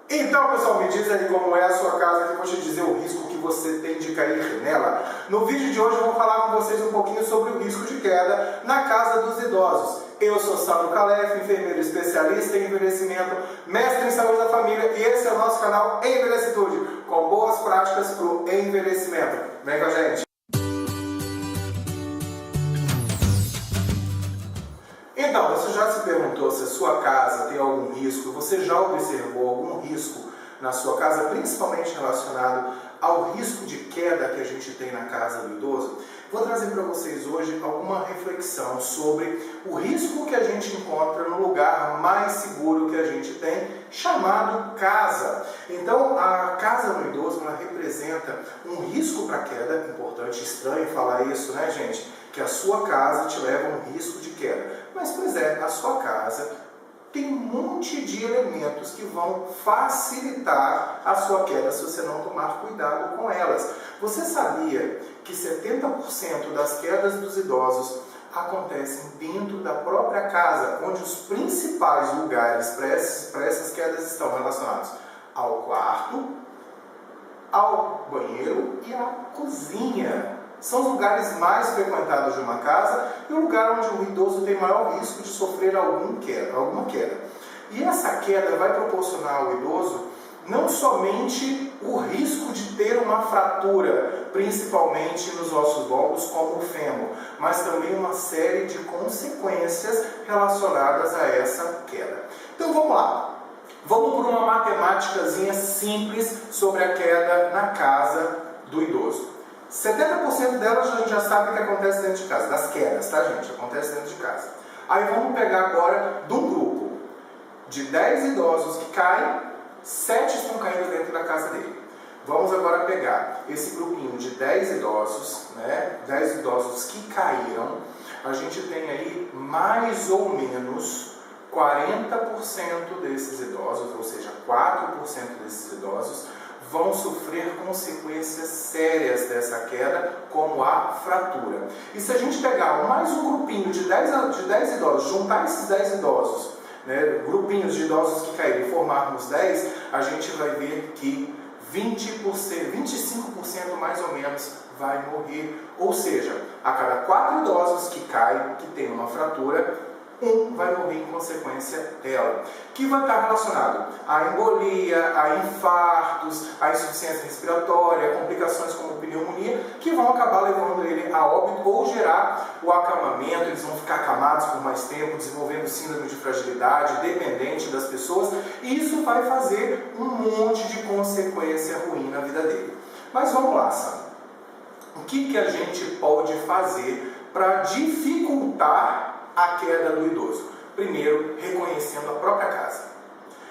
Então, pessoal, me diz aí como é a sua casa, que eu vou te dizer o risco que você tem de cair nela. No vídeo de hoje eu vou falar com vocês um pouquinho sobre o risco de queda na casa dos idosos. Eu sou Sandro Calef, enfermeiro especialista em envelhecimento, mestre em saúde da família, e esse é o nosso canal Envelhecitude, com boas práticas para o envelhecimento. Vem com a gente! Então, você já se perguntou se a sua casa tem algum risco? Você já observou algum risco na sua casa, principalmente relacionado ao risco de queda que a gente tem na casa do idoso? Vou trazer para vocês hoje alguma reflexão sobre o risco que a gente encontra no lugar mais seguro que a gente tem, chamado casa. Então, a casa do idoso, ela representa um risco para queda, importante, estranho falar isso, né, gente? Que a sua casa te leva a um risco de queda. Mas, pois é, a sua casa tem um monte de elementos que vão facilitar a sua queda se você não tomar cuidado com elas. Você sabia que 70% das quedas dos idosos acontecem dentro da própria casa, onde os principais lugares para essas quedas estão relacionados ao quarto, ao banheiro e à cozinha? São os lugares mais frequentados de uma casa e o lugar onde o idoso tem maior risco de sofrer alguma queda. E essa queda vai proporcionar ao idoso não somente o risco de ter uma fratura, principalmente nos ossos longos, como o fêmur, mas também uma série de consequências relacionadas a essa queda. Então vamos lá. Vamos por uma matemáticazinha simples sobre a queda na casa do idoso. 70% delas a gente já sabe que acontece dentro de casa, das quedas, tá, gente? Acontece dentro de casa. Aí vamos pegar agora de um grupo de 10 idosos que caem, 7 estão caindo dentro da casa dele. Vamos agora pegar esse grupinho de 10 idosos, né? 10 idosos que caíram. A gente tem aí mais ou menos 40% desses idosos, ou seja, 4% desses idosos, vão sofrer consequências sérias dessa queda, como a fratura. E se a gente pegar mais um grupinho de 10 idosos, juntar esses 10 idosos, né, grupinhos de idosos que caíram e formarmos 10, a gente vai ver que 20%, 25% mais ou menos vai morrer. Ou seja, a cada 4 idosos que caem, que tem uma fratura, um vai morrer em consequência dela, que vai estar relacionado à embolia, a infartos, à insuficiência respiratória, a complicações como pneumonia, que vão acabar levando ele a óbito ou gerar o acamamento. Eles vão ficar acamados por mais tempo, desenvolvendo síndrome de fragilidade, dependente das pessoas, e isso vai fazer um monte de consequência ruim na vida dele. Mas vamos lá, Sam. O que a gente pode fazer para dificultar a queda do idoso? Primeiro, reconhecendo a própria casa.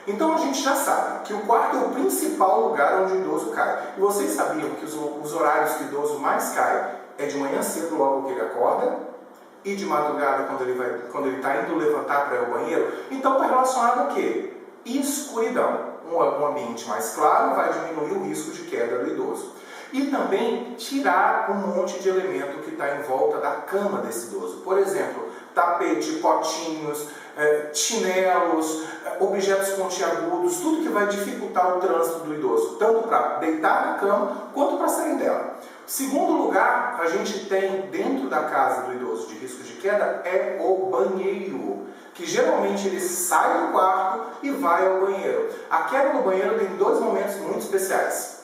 Então a gente já sabe que o quarto é o principal lugar onde o idoso cai. E vocês sabiam que os horários que o idoso mais cai é de manhã cedo, logo que ele acorda, e de madrugada, quando ele está indo levantar para ir ao banheiro? Então está relacionado a quê? Escuridão. Um ambiente mais claro vai diminuir o risco de queda do idoso. E também tirar um monte de elemento que está em volta da cama desse idoso. Por exemplo, tapete, potinhos, chinelos, objetos pontiagudos, tudo que vai dificultar o trânsito do idoso, tanto para deitar na cama quanto para sair dela. Segundo lugar, a gente tem dentro da casa do idoso de risco de queda é o banheiro, que geralmente ele sai do quarto e vai ao banheiro. A queda no banheiro tem 2 momentos muito especiais.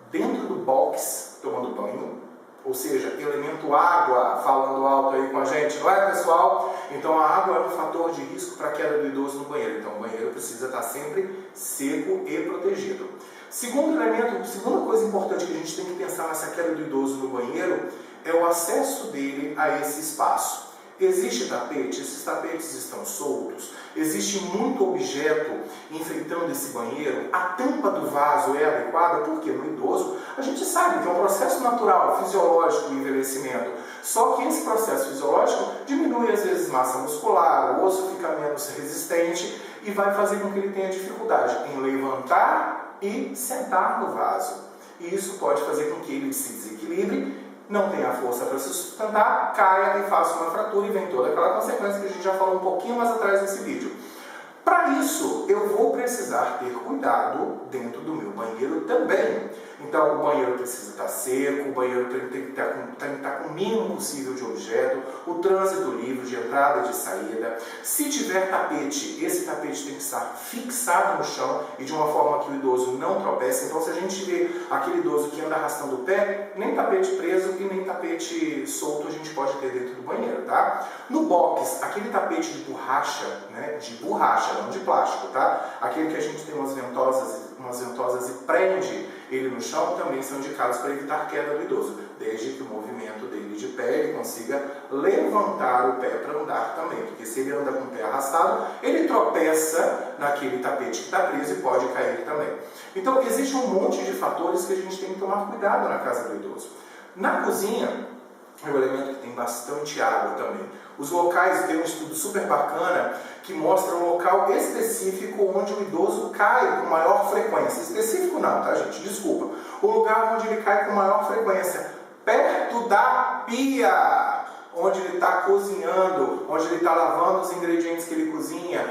Dentro do box, tomando banho, ou seja, elemento água, falando alto aí com a gente, não é, pessoal? Então a água é um fator de risco para a queda do idoso no banheiro. Então o banheiro precisa estar sempre seco e protegido. Segundo elemento, segunda coisa importante que a gente tem que pensar nessa queda do idoso no banheiro é o acesso dele a esse espaço. Existe tapete, esses tapetes estão soltos, existe muito objeto enfeitando esse banheiro, a tampa do vaso é adequada, porque no idoso a gente sabe que é um processo natural, fisiológico, o envelhecimento. Só que esse processo fisiológico diminui às vezes massa muscular, o osso fica menos resistente e vai fazer com que ele tenha dificuldade em levantar e sentar no vaso. E isso pode fazer com que ele se desequilibre, não tenha força para se sustentar, caia e faça uma fratura e vem toda aquela consequência que a gente já falou um pouquinho mais atrás nesse vídeo. Para isso, eu vou precisar ter cuidado dentro do meu banheiro também. Então, o banheiro precisa estar seco, o banheiro tem que estar com o mínimo possível de objeto, o trânsito livre de entrada e de saída. Se tiver tapete, esse tapete tem que estar fixado no chão e de uma forma que o idoso não tropece. Então, se a gente vê aquele idoso que anda arrastando o pé, nem tapete preso e nem tapete solto a gente pode ter dentro do banheiro, tá? No box, aquele tapete de borracha, né? De borracha, não de plástico, tá? Aquele que a gente tem umas ventosas e prende ele no chão, também são indicados para evitar queda do idoso, desde que o movimento dele de pé ele consiga levantar o pé para andar também, porque se ele anda com o pé arrastado, ele tropeça naquele tapete que está preso e pode cair também. Então, existe um monte de fatores que a gente tem que tomar cuidado na casa do idoso. Na cozinha, é um elemento que tem bastante água também. Os locais, tem um estudo super bacana que mostra um local específico onde o idoso cai com maior frequência. Específico não, tá, gente? Desculpa. O lugar onde ele cai com maior frequência, perto da pia, onde ele está cozinhando, onde ele está lavando os ingredientes que ele cozinha,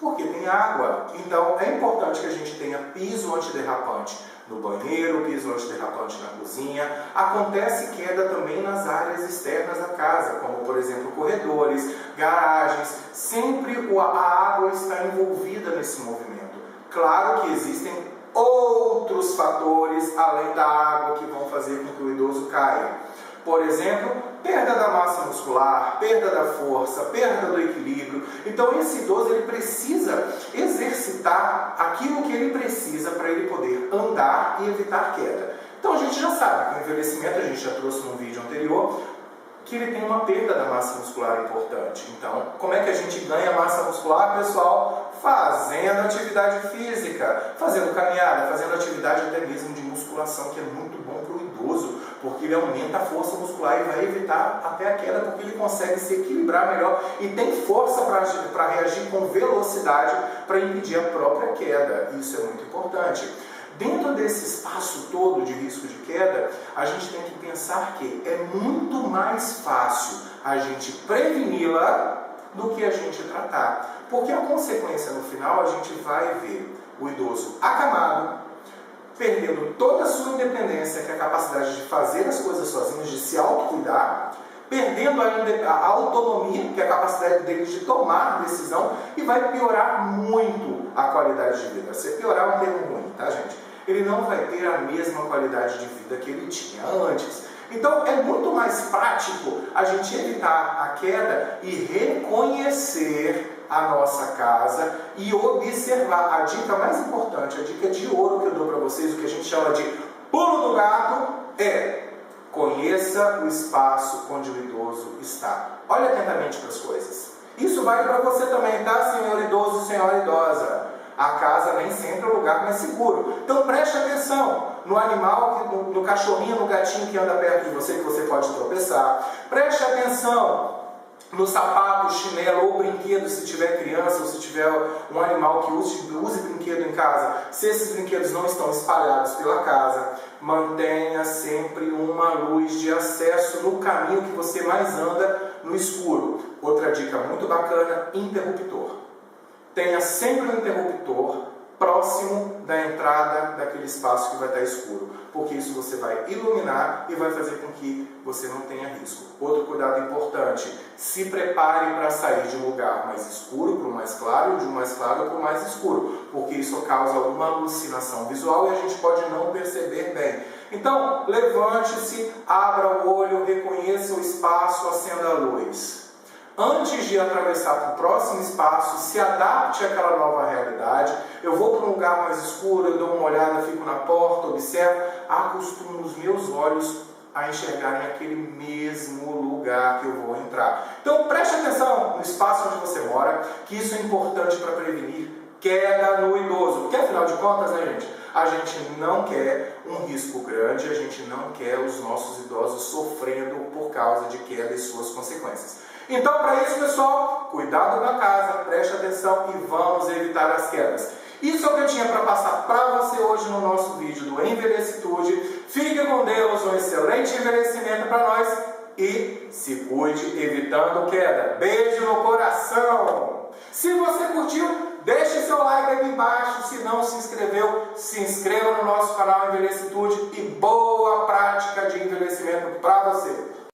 porque tem água. Então, é importante que a gente tenha piso antiderrapante no banheiro, piso antiderrapante na cozinha. Acontece queda também nas áreas externas da casa, como por exemplo corredores, garagens. Sempre a água está envolvida nesse movimento. Claro que existem outros fatores além da água que vão fazer com que o idoso caia. Por exemplo, perda da massa muscular, perda da força, perda do equilíbrio. Então esse idoso ele precisa exercitar aquilo que ele precisa para ele poder andar e evitar queda. Então a gente já sabe que o envelhecimento, a gente já trouxe num vídeo anterior, que ele tem uma perda da massa muscular importante. Então, como é que a gente ganha massa muscular, pessoal? Fazendo atividade física, fazendo caminhada, fazendo atividade até mesmo de musculação, que é muito bom para o idoso, porque ele aumenta a força muscular e vai evitar até a queda, porque ele consegue se equilibrar melhor e tem força para reagir com velocidade para impedir a própria queda. Isso é muito importante. Dentro desse espaço todo de risco de queda, a gente tem que pensar que é muito mais fácil a gente preveni-la do que a gente tratar. Porque a consequência no final, a gente vai ver o idoso acamado, perdendo toda a sua independência, que é a capacidade de fazer as coisas sozinho, de se autocuidar, perdendo a autonomia, que é a capacidade dele de tomar decisão, e vai piorar muito a qualidade de vida. Se piorar é um termo ruim, tá, gente? Ele não vai ter a mesma qualidade de vida que ele tinha antes. Então é muito mais prático a gente evitar a queda e reconhecer a nossa casa e observar. A dica mais importante, a dica de ouro que eu dou para vocês, o que a gente chama de pulo do gato, é: conheça o espaço onde o idoso está. Olhe atentamente para as coisas. Isso vale para você também, tá, senhor idoso e senhora idosa? A casa nem sempre é o lugar mais seguro. Então preste atenção no animal, no cachorrinho, no gatinho que anda perto de você, que você pode tropeçar. Preste atenção no sapato, chinelo ou brinquedo, se tiver criança ou se tiver um animal que use brinquedo em casa. Se esses brinquedos não estão espalhados pela casa, mantenha sempre uma luz de acesso no caminho que você mais anda no escuro. Outra dica muito bacana: interruptor. Tenha sempre um interruptor próximo da entrada daquele espaço que vai estar escuro, porque isso você vai iluminar e vai fazer com que você não tenha risco. Outro cuidado importante: se prepare para sair de um lugar mais escuro para o mais claro, de um mais claro para o mais escuro, porque isso causa alguma alucinação visual e a gente pode não perceber bem. Então, levante-se, abra o olho, reconheça o espaço, acenda a luz. Antes de atravessar para o próximo espaço, se adapte àquela nova realidade. Eu vou para um lugar mais escuro, eu dou uma olhada, fico na porta, observo, acostumo os meus olhos a enxergarem aquele mesmo lugar que eu vou entrar. Então preste atenção no espaço onde você mora, que isso é importante para prevenir queda no idoso. Porque afinal de contas, né, gente? A gente não quer um risco grande, a gente não quer os nossos idosos sofrendo por causa de queda e suas consequências. Então, para isso, pessoal, cuidado na casa, preste atenção e vamos evitar as quedas. Isso é o que eu tinha para passar para você hoje no nosso vídeo do Envelhecitude. Fique com Deus, um excelente envelhecimento para nós e se cuide evitando queda. Beijo no coração! Se você curtiu, Deixe seu like aqui embaixo. Se não se inscreveu, se inscreva no nosso canal Envelhecitude e boa prática de envelhecimento para você.